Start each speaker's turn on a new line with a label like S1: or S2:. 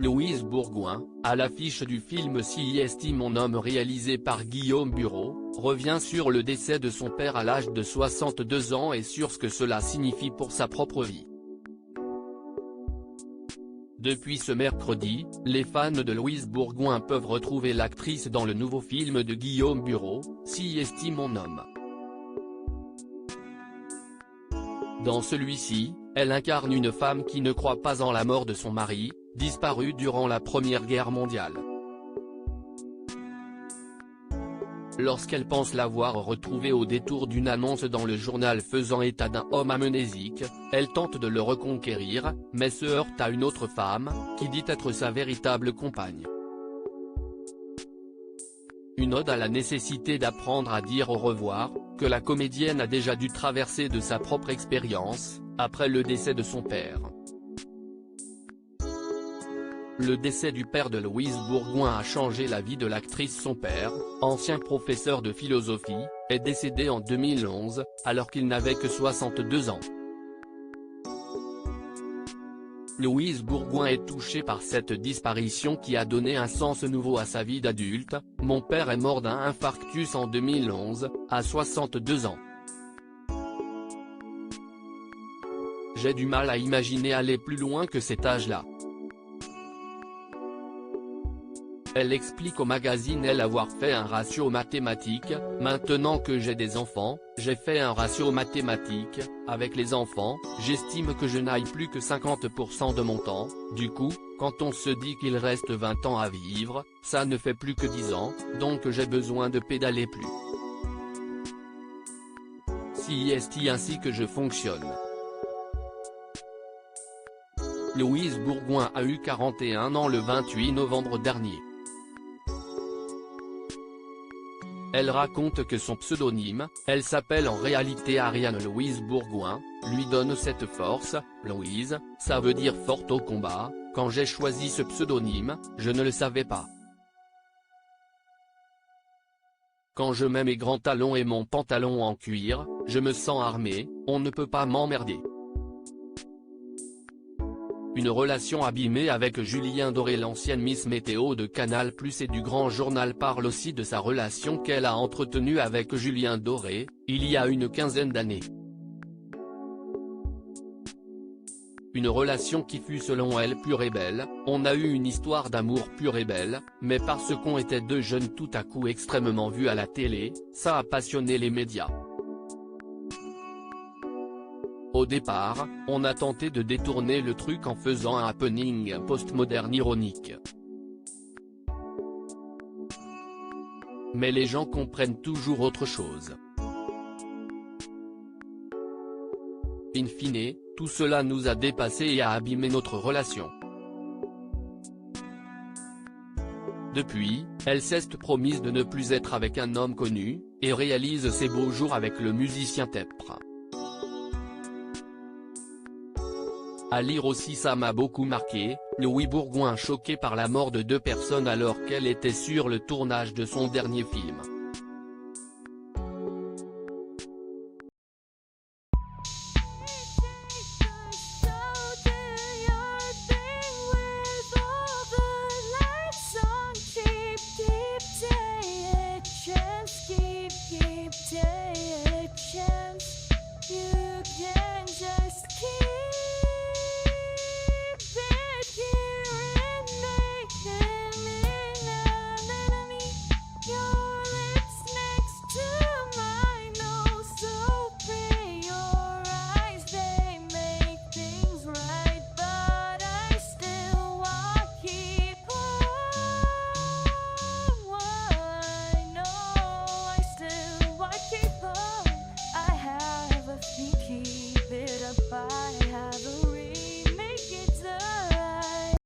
S1: Louise Bourgoin, à l'affiche du film Si estime mon homme réalisé par Guillaume Bureau, revient sur le décès de son père à l'âge de 62 ans et sur ce que cela signifie pour sa propre vie. Depuis ce mercredi, les fans de Louise Bourgoin peuvent retrouver l'actrice dans le nouveau film de Guillaume Bureau, Si estime mon homme. Dans celui-ci, elle incarne une femme qui ne croit pas en la mort de son mari, disparu durant la Première Guerre mondiale. Lorsqu'elle pense l'avoir retrouvé au détour d'une annonce dans le journal faisant état d'un homme amnésique, elle tente de le reconquérir, mais se heurte à une autre femme, qui dit être sa véritable compagne. Une ode à la nécessité d'apprendre à dire au revoir, que la comédienne a déjà dû traverser de sa propre expérience, après le décès de son père. Le décès du père de Louise Bourgoin a changé la vie de l'actrice. Son père, ancien professeur de philosophie, est décédé en 2011, alors qu'il n'avait que 62 ans. Louise Bourgoin est touchée par cette disparition qui a donné un sens nouveau à sa vie d'adulte. « Mon père est mort d'un infarctus en 2011, à 62 ans. J'ai du mal à imaginer aller plus loin que cet âge-là. » Elle explique au magazine Elle avoir fait un ratio mathématique. « Maintenant que j'ai des enfants, j'ai fait un ratio mathématique, avec les enfants, j'estime que je n'aille plus que 50% de mon temps, du coup, quand on se dit qu'il reste 20 ans à vivre, ça ne fait plus que 10 ans, donc j'ai besoin de pédaler plus. C'est ainsi que je fonctionne. » Louise Bourgoin a eu 41 ans le 28 novembre dernier. Elle raconte que son pseudonyme, elle s'appelle en réalité Ariane Louise Bourgoin, lui donne cette force. « Louise, ça veut dire forte au combat, quand j'ai choisi ce pseudonyme, je ne le savais pas. Quand je mets mes grands talons et mon pantalon en cuir, je me sens armé, on ne peut pas m'emmerder. » Une relation abîmée avec Julien Doré. L'ancienne Miss Météo de Canal+ et du Grand Journal parle aussi de sa relation qu'elle a entretenue avec Julien Doré, il y a une quinzaine d'années. Une relation qui fut selon elle pure et belle. « On a eu une histoire d'amour pure et belle, mais parce qu'on était deux jeunes tout à coup extrêmement vus à la télé, ça a passionné les médias. Au départ, on a tenté de détourner le truc en faisant un happening postmoderne ironique. Mais les gens comprennent toujours autre chose. In fine, tout cela nous a dépassés et a abîmé notre relation. » Depuis, elle s'est promise de ne plus être avec un homme connu, et réalise ses beaux jours avec le musicien Tepra. À lire aussi. Ça m'a beaucoup marqué, Louise Bourgoin choquée par la mort de deux personnes alors qu'elle était sur le tournage de son dernier film.